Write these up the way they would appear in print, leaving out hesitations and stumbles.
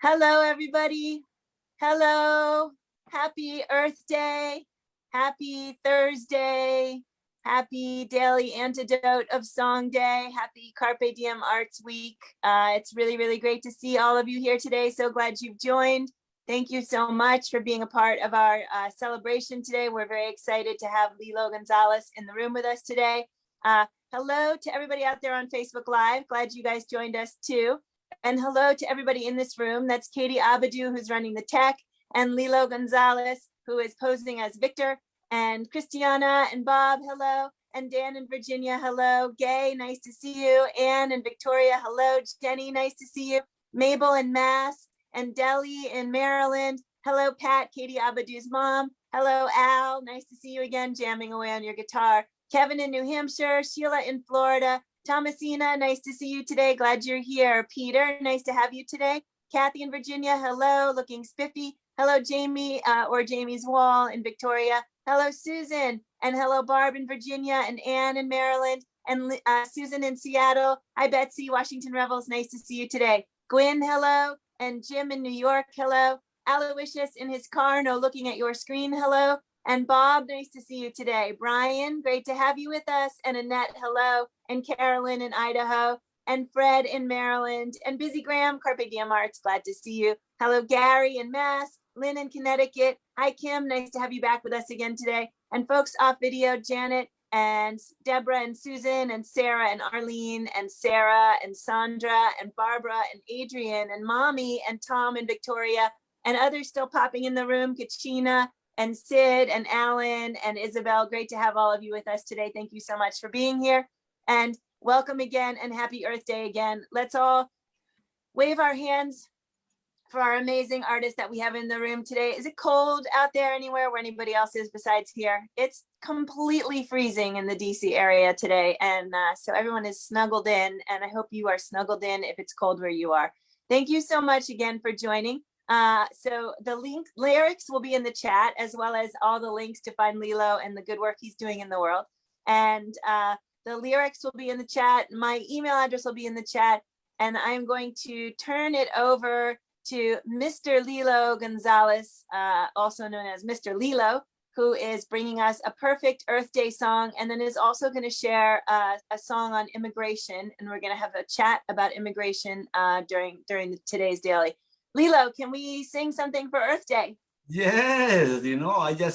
Hello, everybody. Hello. Happy Earth Day. Happy Thursday. Happy Daily Antidote of Song Day. Happy Carpe Diem Arts Week. It's really, really great to see all of you here today. So glad you've joined. Thank you so much for being a part of our celebration today. We're very excited to have Lilo Gonzalez in the room with us today. Hello to everybody out there on Facebook Live. Glad you guys joined us too. And hello to everybody in this room. That's Katie Abadou, who's running the tech, and Lilo Gonzalez, who is posing as Victor, and Christiana and Bob, hello, and Dan and Virginia, hello. Gay, nice to see you. Anne and Victoria, hello. Jenny, nice to see you. Mabel and Mass, and Deli in Maryland. Hello, Pat, Katie Abadou's mom. Hello, Al, nice to see you again, jamming away on your guitar. Kevin in New Hampshire, Sheila in Florida, Thomasina, nice to see you today. Glad you're here. Peter, nice to have you today. Kathy in Virginia, hello, looking spiffy. Hello, Jamie, or Jamie's Wall in Victoria. Hello, Susan, and hello, Barb in Virginia, and Anne in Maryland, and Susan in Seattle. Hi, Betsy, Washington Rebels, nice to see you today. Gwen, hello, and Jim in New York, hello. Aloysius in his car, no looking at your screen, hello. And Bob, nice to see you today. Brian, great to have you with us. And Annette, hello. And Carolyn in Idaho. And Fred in Maryland. And Busy Graham, Carpe Diem Arts, glad to see you. Hello, Gary in Mass. Lynn in Connecticut. Hi, Kim, nice to have you back with us again today. And folks off video, Janet and Deborah and Susan and Sarah and Arlene and Sarah and Sandra and Barbara and Adrian and Mommy and Tom and Victoria and others still popping in the room, Kachina and Sid and Alan and Isabel. Great to have all of you with us today. Thank you so much for being here. And welcome again and happy Earth Day again. Let's all wave our hands for our amazing artists that we have in the room today. Is it cold out there anywhere where anybody else is besides here? It's completely freezing in the DC area today. And so everyone is snuggled in, and I hope you are snuggled in if it's cold where you are. Thank you so much again for joining. So the lyrics will be in the chat, as well as all the links to find Lilo and the good work he's doing in the world. And the lyrics will be in the chat. My email address will be in the chat. And I'm going to turn it over to Mr. Lilo Gonzalez, also known as Mr. Lilo, who is bringing us a perfect Earth Day song, and then is also going to share a song on immigration. And we're going to have a chat about immigration during today's daily. Lilo, can we sing something for Earth Day? Yes,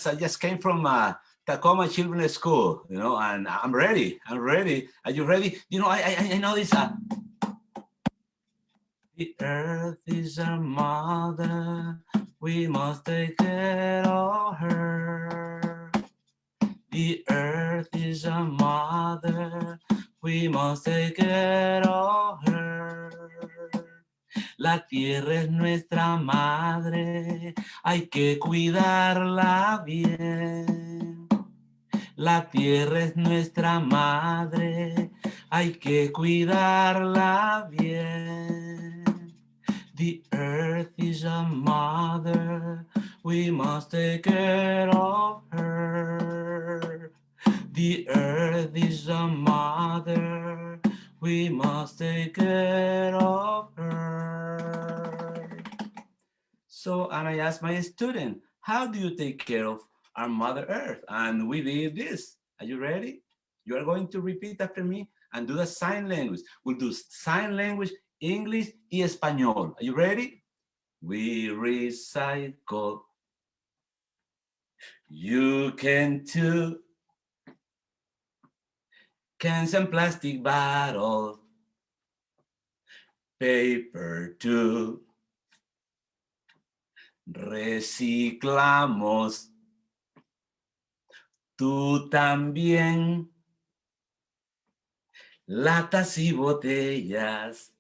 I just came from Tacoma Children's School, and I'm ready. Are you ready? I know this. The earth is our mother, we must take care of her. The earth is our mother, we must take care of her. La tierra es nuestra madre, hay que cuidarla bien. La tierra es nuestra madre, hay que cuidarla bien. The earth is a mother, we must take care of her. The earth is a mother, we must take care of her. So, and I asked my student, how do you take care of our Mother Earth? And we did this. Are you ready? You are going to repeat after me and do the sign language. We'll do sign language, English y Español. Are you ready? We recycle. You can too. Cans and plastic bottles. Paper too. Reciclamos. Tú también. Latas y botellas.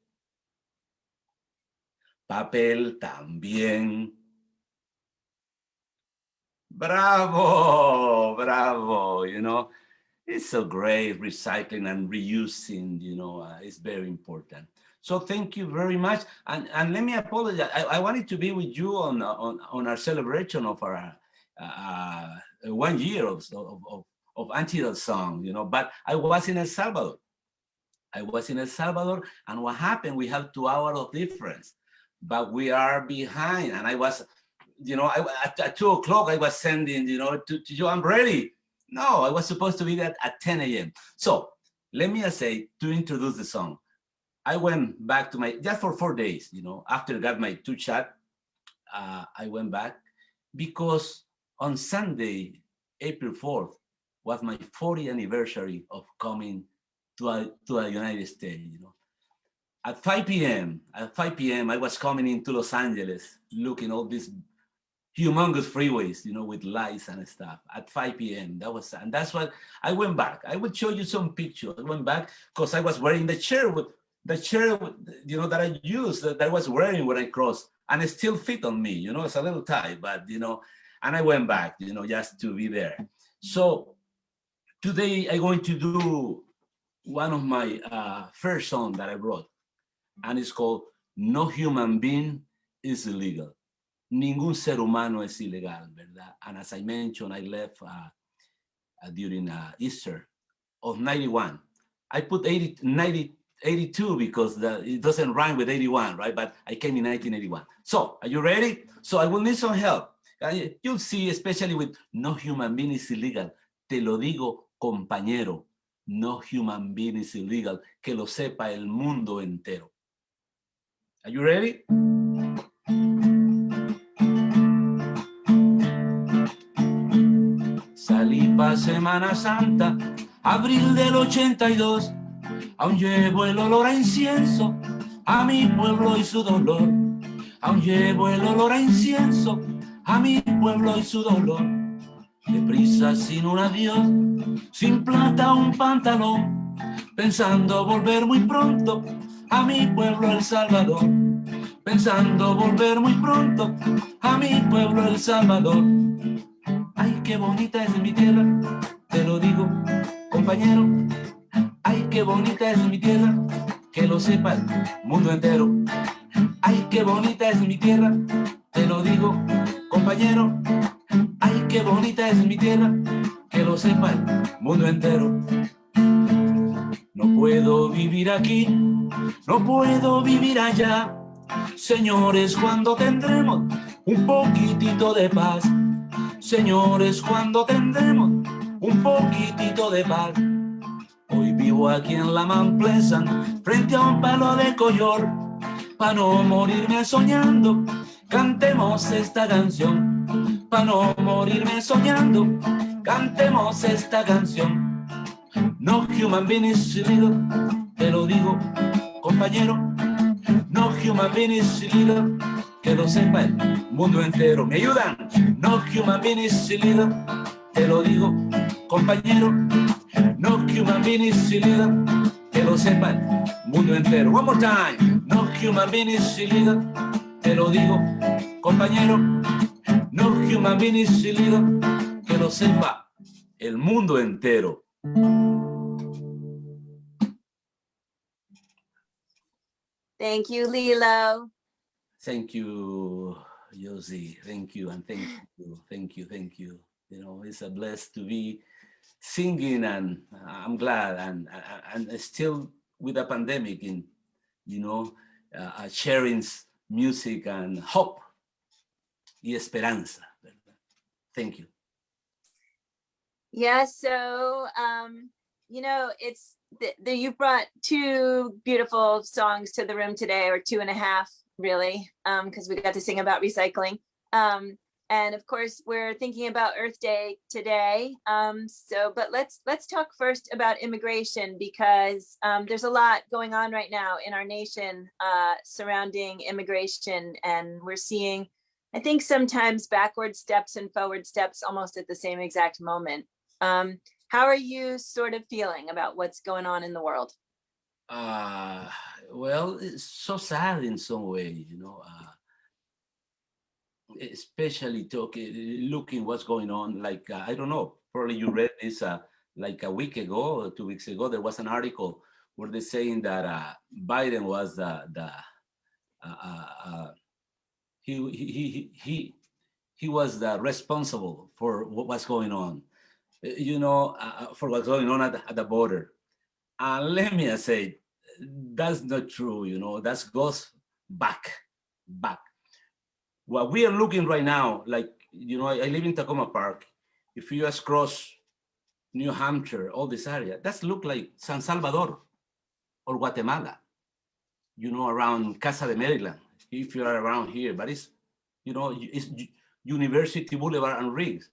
Papel también. Bravo, bravo, it's so great recycling and reusing, it's very important. So thank you very much. And let me apologize. I wanted to be with you on our celebration of our 1 year of Antidote song, but I was in El Salvador. And what happened, we have 2 hours of difference. but we are behind. And I was, at 2 o'clock, I was sending, to you, I'm ready. No, I was supposed to be there at 10 a.m. So let me say, to introduce the song, I went back to just for 4 days, after I got my 2 shot, I went back because on Sunday, April 4th, was my 40th anniversary of coming to the United States. At 5 p.m., I was coming into Los Angeles, looking all these humongous freeways, with lights and stuff at 5 p.m. And that's what I went back. I would show you some pictures. I went back because I was wearing the chair, that I used, that I was wearing when I crossed, and it still fit on me, it's a little tight, but, and I went back, just to be there. So today I'm going to do one of my first songs that I wrote, and it's called No Human Being is Illegal. Ningún ser humano es ilegal, ¿verdad? And as I mentioned, I left during Easter of 91. I put 82 because it doesn't rhyme with 81, right? But I came in 1981. So, are you ready? So I will need some help. You'll see, especially with No Human Being is Illegal. Te lo digo, compañero. No human being is illegal. Que lo sepa el mundo entero. Are you ready? Salí pa' Semana Santa, abril del 82. Aún llevo el olor a incienso, a mi pueblo y su dolor. Aún llevo el olor a incienso, a mi pueblo y su dolor. Deprisa, sin un adiós, sin plata, un pantalón, pensando volver muy pronto a mi pueblo El Salvador. Pensando volver muy pronto a mi pueblo El Salvador. Ay, qué bonita es mi tierra, te lo digo, compañero. Ay, qué bonita es mi tierra, que lo sepa el mundo entero. Ay, qué bonita es mi tierra, te lo digo, compañero. Ay, qué bonita es mi tierra, que lo sepa el mundo entero. No puedo vivir aquí, no puedo vivir allá. Señores, ¿cuándo tendremos un poquitito de paz? Señores, ¿cuándo tendremos un poquitito de paz? Hoy vivo aquí en la Mamplesa, frente a un palo de coyol. Pa' no morirme soñando, cantemos esta canción. Pa' no morirme soñando, cantemos esta canción. No human being is illegal, te lo digo, compañero. No human being is illegal, que lo sepa el mundo entero. ¿Me ayudan? No human being is illegal, te lo digo, compañero. No human being is illegal, que lo sepa el mundo entero. One more time. No human being is illegal, te lo digo, compañero. No human being is illegal, que lo sepa el mundo entero. Thank you, Lilo. Thank you, Josie. Thank you, and thank you, thank you, thank you. It's a blessed to be singing, and I'm glad, and still with the pandemic, in sharing music and hope y esperanza. Thank you. Yeah, so it's you brought two beautiful songs to the room today, or two and a half, really, because we got to sing about recycling. And of course, we're thinking about Earth Day today. But let's talk first about immigration, because there's a lot going on right now in our nation surrounding immigration, and we're seeing, I think, sometimes backward steps and forward steps almost at the same exact moment. How are you sort of feeling about what's going on in the world? Well, it's so sad in some way, especially looking what's going on. Like, I don't know, probably you read this like a week ago or 2 weeks ago. There was an article where they're saying that Biden was he was the responsible for what's going on, for what's going on at the border. And let me say, that's not true. That goes back back. What we are looking right now, like, I live in Tacoma Park. If you just cross New Hampshire, all this area, that's look like San Salvador or Guatemala, around Casa de Maryland, if you are around here. But it's University Boulevard and Riggs.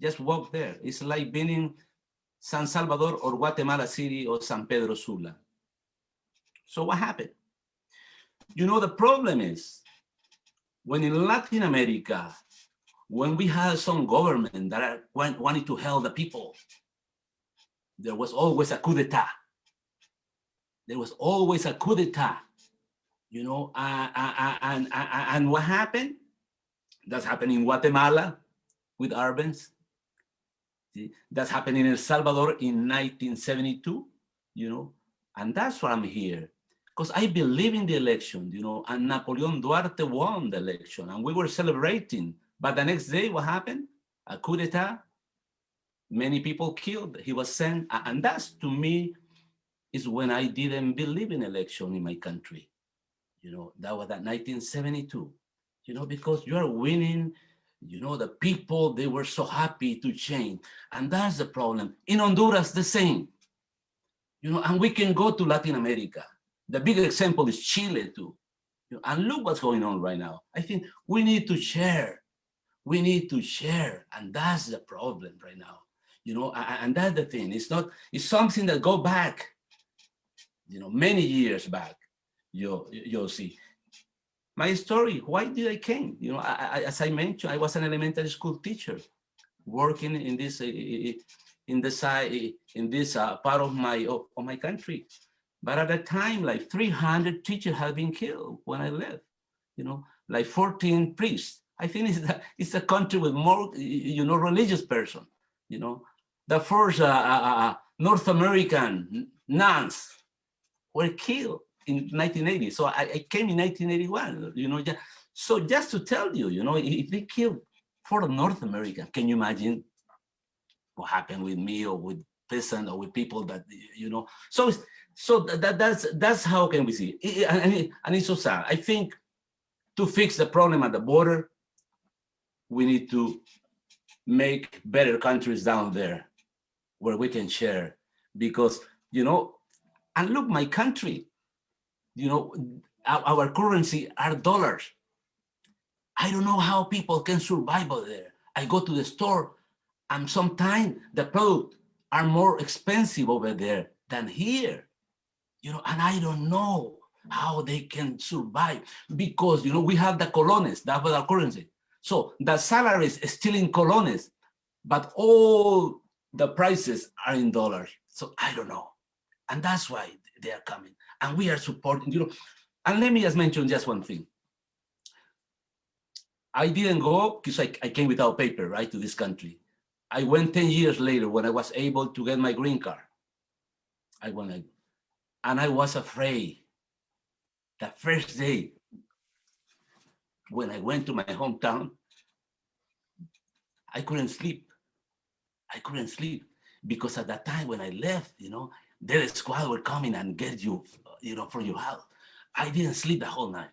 Just walk there. It's like being in San Salvador or Guatemala City or San Pedro Sula. So what happened? The problem is, when in Latin America, when we had some government that wanted to help the people, there was always a coup d'etat. There was always a coup d'etat, and what happened? That's happened in Guatemala with Arbenz. That's happened in El Salvador in 1972, and that's why I'm here. Because I believe in the election, and Napoleon Duarte won the election, and we were celebrating. But the next day, what happened? A coup d'etat, many people killed, he was sent, and that's, to me, is when I didn't believe in election in my country. That was at 1972, because you are winning, the people, they were so happy to change. And that's the problem. In Honduras, the same, and we can go to Latin America. The big example is Chile too. And look what's going on right now. I think we need to share. We need to share. And that's the problem right now. And that's the thing. It's something that go back, many years back. You'll see. My story, why did I came? As I mentioned, I was an elementary school teacher working in this part of my country. But at that time, like 300 teachers had been killed when I left, like 14 priests. I think it's a country with more, religious person, The first North American nuns were killed in 1980. So I came in 1981, So just to tell you, if they killed 4 North American, can you imagine what happened with me or with peasant or with people that, So that's how can we see it. And it's so sad. I think to fix the problem at the border, we need to make better countries down there where we can share. Because, and look, my country, our currency are dollars. I don't know how people can survive over there. I go to the store and sometimes the products are more expensive over there than here. And I don't know how they can survive because, we have the colones, that was our currency. So the salaries is still in colones, but all the prices are in dollars. So I don't know. And that's why they are coming. And we are supporting, And let me just mention just one thing. I didn't go because I came without paper, right, to this country. I went 10 years later when I was able to get my green card. And I was afraid. The first day when I went to my hometown, I couldn't sleep. Because at that time when I left, the squad were coming and get you, from your house. I didn't sleep the whole night.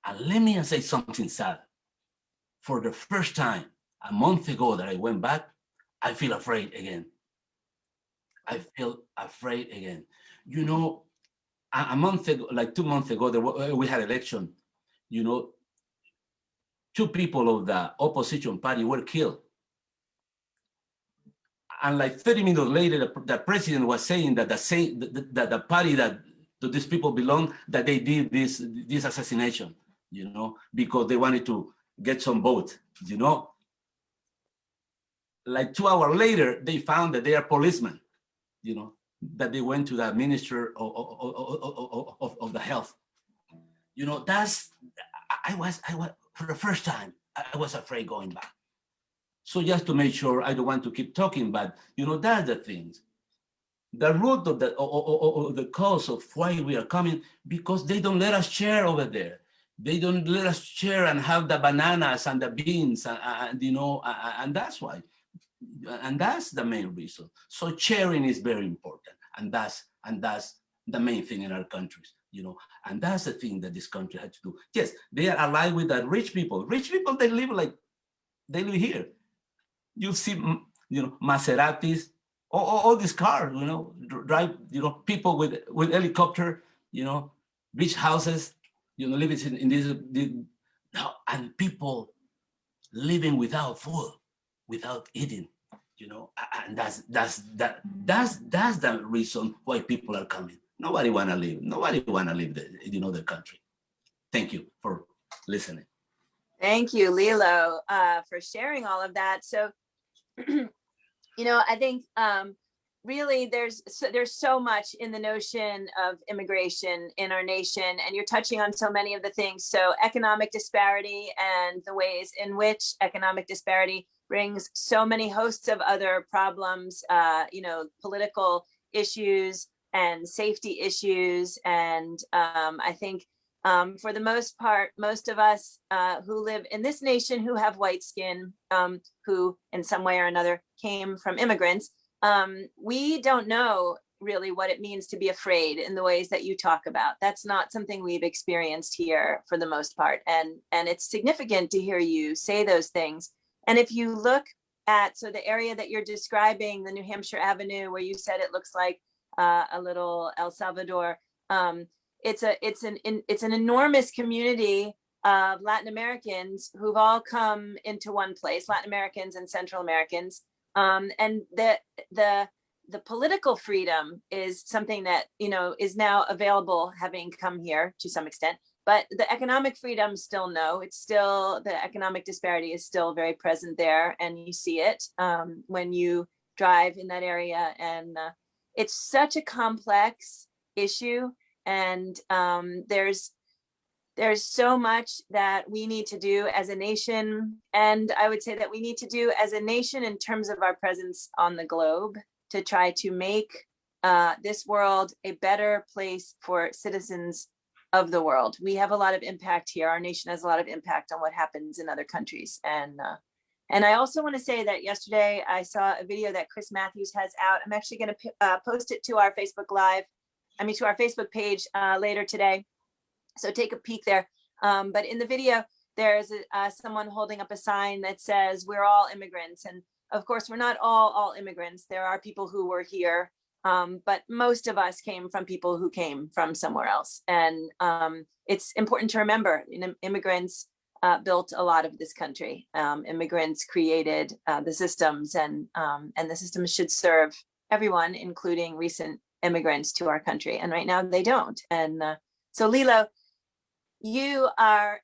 And let me say something sad. For the first time, a month ago that I went back, I feel afraid again. I feel afraid again. A month ago, like 2 months ago, we had election. 2 people of the opposition party were killed. And like 30 minutes later, the president was saying that the party that these people belong, that they did this assassination, because they wanted to get some vote, Like 2 hours later, they found that they are policemen, that they went to the minister of the health. I was for the first time, I was afraid going back. So just to make sure, I don't want to keep talking, but that's the things. The root of the cause of why we are coming, because they don't let us share over there. They don't let us share and have the bananas and the beans, and that's why. And that's the main reason. So sharing is very important, and that's the main thing in our countries. and that's the thing that this country had to do. Yes, they are allied with the rich people. Rich people, they live here. You see, Maseratis, all these cars, drive, people with helicopter, beach houses, living in this now, and people living without food, without eating, and that's the reason why people are coming. Nobody wanna leave the country. Thank you for listening. Thank you, Lilo, for sharing all of that. So, I think really there's so much in the notion of immigration in our nation, and you're touching on so many of the things. So economic disparity and the ways in which economic disparity brings so many hosts of other problems, political issues and safety issues. And I think for the most part, most of us who live in this nation who have white skin, who in some way or another came from immigrants, we don't know really what it means to be afraid in the ways that you talk about. That's not something we've experienced here for the most part. And it's significant to hear you say those things. And if you look at, so the area that you're describing, the New Hampshire Avenue, where you said it looks like a little El Salvador, it's an enormous community of Latin Americans who've all come into one place, Latin Americans and Central Americans. And the political freedom is something that, is now available, having come here to some extent, but the economic freedom still no, it's still, the economic disparity is still very present there. And you see it when you drive in that area. And it's such a complex issue. And there's so much that we need to do as a nation. And I would say that we need to do as a nation in terms of our presence on the globe to try to make this world a better place for citizens of the world. We have a lot of impact here. Our nation has a lot of impact on what happens in other countries. And I also want to say that yesterday I saw a video that Chris Matthews has out. I'm actually going to post it to our Facebook to our Facebook page later today. So take a peek there. But in the video, there's someone holding up a sign that says, "We're all immigrants." And of course, we're not all immigrants. There are people who were here, but most of us came from people who came from somewhere else. And it's important to remember, immigrants built a lot of this country. Immigrants created the systems, and the systems should serve everyone, including recent immigrants to our country. And right now they don't. And so Lilo, you are,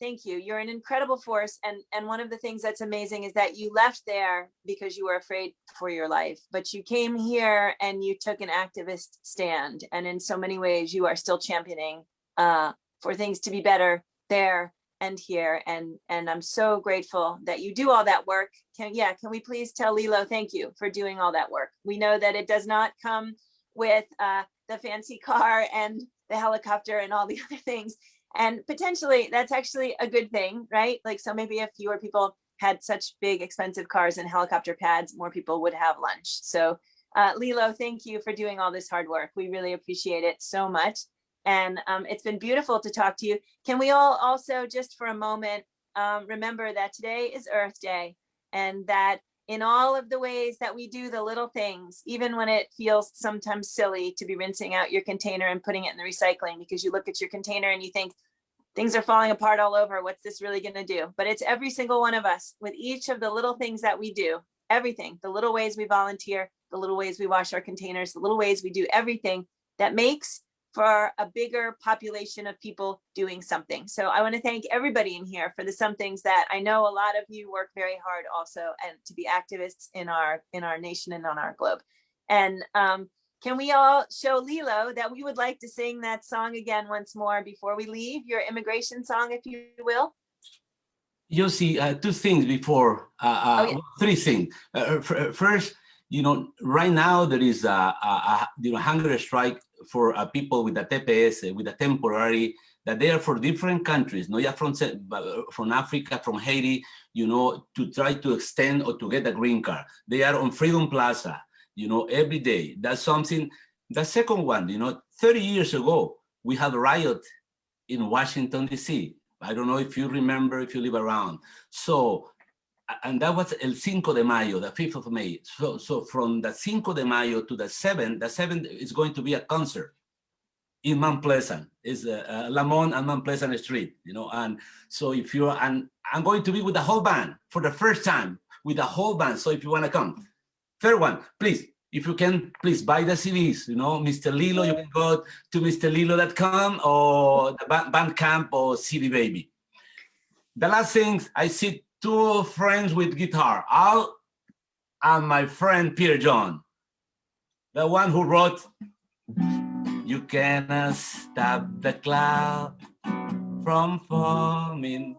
thank you. You're an incredible force. And one of the things that's amazing is that you left there because you were afraid for your life, but you came here and you took an activist stand. And in so many ways, you are still championing for things to be better there and here. And I'm so grateful that you do all that work. Can we please tell Lilo, thank you for doing all that work. We know that it does not come with the fancy car and the helicopter and all the other things. And potentially that's actually a good thing, right? Like, so maybe if fewer people had such big expensive cars and helicopter pads, more people would have lunch. So Lilo, thank you for doing all this hard work. We really appreciate it so much. And it's been beautiful to talk to you. Can we all also, just for a moment, remember that today is Earth Day, and that in all of the ways that we do the little things, even when it feels sometimes silly to be rinsing out your container and putting it in the recycling, because you look at your container and you think things are falling apart all over, what's this really going to do? But it's every single one of us with each of the little things that we do, everything, the little ways we volunteer, the little ways we wash our containers, the little ways we do everything that makes for a bigger population of people doing something. So I want to thank everybody in here for the some things that I know a lot of you work very hard also, and to be activists in our nation and on our globe. And can we all show Lilo that we would like to sing that song again once more before we leave, your immigration song, if you will? You see, two things before, three things. First, right now there is a hunger strike for people with a TPS, with a temporary, that they are for different countries, not just from Africa, from Haiti, to try to extend or to get a green card. They are on Freedom Plaza, every day. That's something. The second one, 30 years ago, we had a riot in Washington, D.C. I don't know if you remember, if you live around. So, and that was El Cinco de Mayo, the 5th of May. So from the Cinco de Mayo to the 7th is going to be a concert in Mount Pleasant. Is Lamont and Mount Pleasant Street, you know. And so if you're, and I'm going to be with the whole band for the first time, with the whole band. So if you want to come, third one, please, if you can, please buy the CDs, you know, Mr. Lilo, you can go to mrlilo.com or the Bandcamp or CD Baby. The last thing, I see two friends with guitar, Al and my friend Peter John, the one who wrote, "You cannot stop the cloud from forming."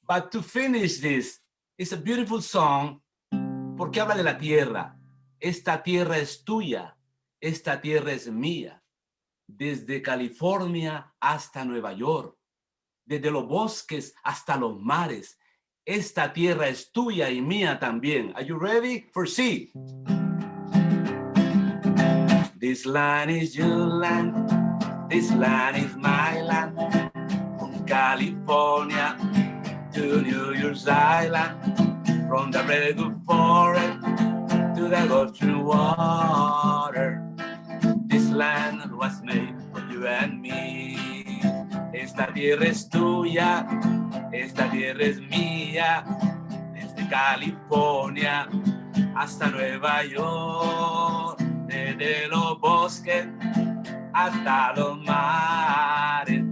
But to finish this, it's a beautiful song porque habla de la tierra. Esta tierra es tuya, esta tierra es mía. Desde California hasta Nueva York, desde los bosques hasta los mares. Esta tierra es tuya y mía también. Are you ready for C? This land is your land, this land is my land. From California to New Year's Island, from the redwood forest to the Gulf water. This land was made for you and me. Esta tierra es tuya, esta tierra es mía. Desde California hasta Nueva York, desde los bosques hasta los mares.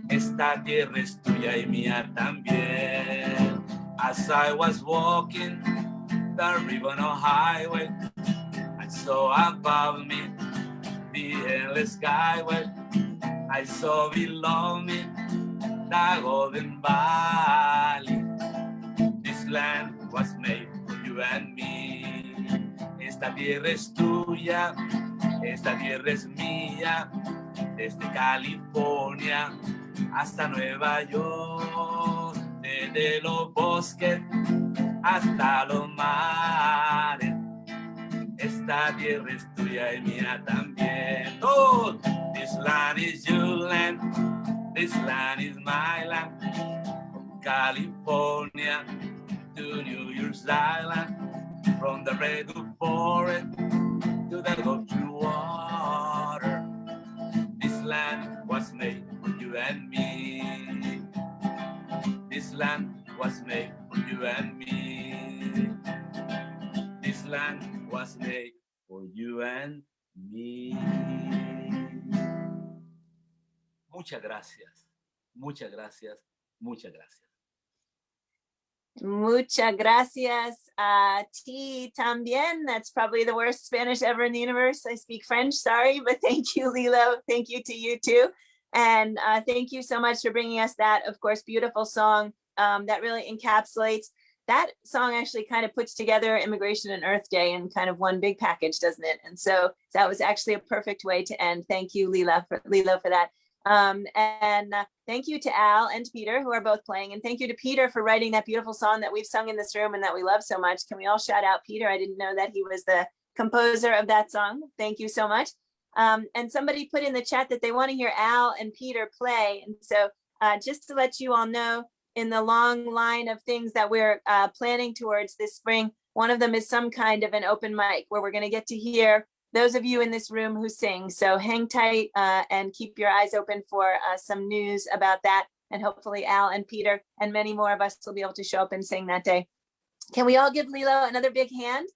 Esta tierra es tuya y mía también. As I was walking the ribbon highway, I saw above me the endless skyway. I saw below me the golden valley. This land was made for you and me. Esta tierra es tuya, esta tierra es mía. Desde California hasta Nueva York, desde los bosques hasta los mares. Esta tierra es tuya y mía también. Oh, this land is your land, this land is my land. From California to New Year's Island, from the redwood forest to the Gulf water. This land was made for you and me. This land was made for you and me. This land was made for you and me. Muchas gracias, muchas gracias, muchas gracias. Muchas gracias ti también. That's probably the worst Spanish ever in the universe. I speak French, sorry, but thank you, Lilo. Thank you to you too. And thank you so much for bringing us that, of course, beautiful song that really encapsulates. That song actually kind of puts together Immigration and Earth Day in kind of one big package, doesn't it? And so that was actually a perfect way to end. Thank you, Lilo, for that. And thank you to Al and Peter, who are both playing. And thank you to Peter for writing that beautiful song that we've sung in this room and that we love so much. Can we all shout out Peter? I didn't know that he was the composer of that song. Thank you so much. And somebody put in the chat that they want to hear Al and Peter play. And so just to let you all know, in the long line of things that we're planning towards this spring, one of them is some kind of an open mic where we're going to get to hear those of you in this room who sing. So hang tight and keep your eyes open for some news about that. And hopefully Al and Peter and many more of us will be able to show up and sing that day. Can we all give Lilo another big hand?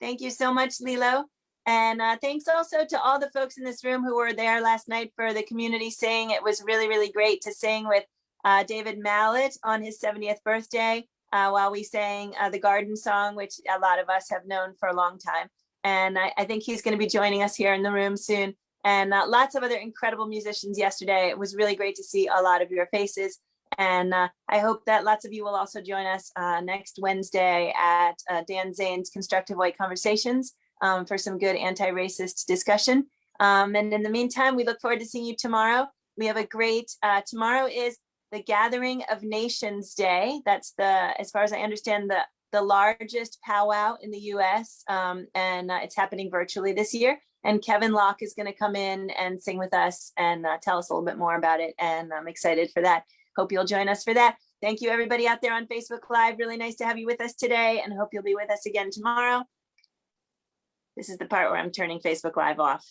Thank you so much, Lilo. And thanks also to all the folks in this room who were there last night for the community sing. It was really, really great to sing with David Mallet on his 70th birthday while we sang the Garden Song, which a lot of us have known for a long time. And I think he's going to be joining us here in the room soon. And lots of other incredible musicians yesterday. It was really great to see a lot of your faces. And I hope that lots of you will also join us next Wednesday at Dan Zane's Constructive White Conversations for some good anti-racist discussion. And in the meantime, we look forward to seeing you tomorrow. We have a great, tomorrow is the Gathering of Nations Day. That's the, as far as I understand, the largest powwow in the US, and it's happening virtually this year. And Kevin Locke is going to come in and sing with us and tell us a little bit more about it. And I'm excited for that. Hope you'll join us for that. Thank you, everybody out there on Facebook Live. Really nice to have you with us today, and hope you'll be with us again tomorrow. This is the part where I'm turning Facebook Live off.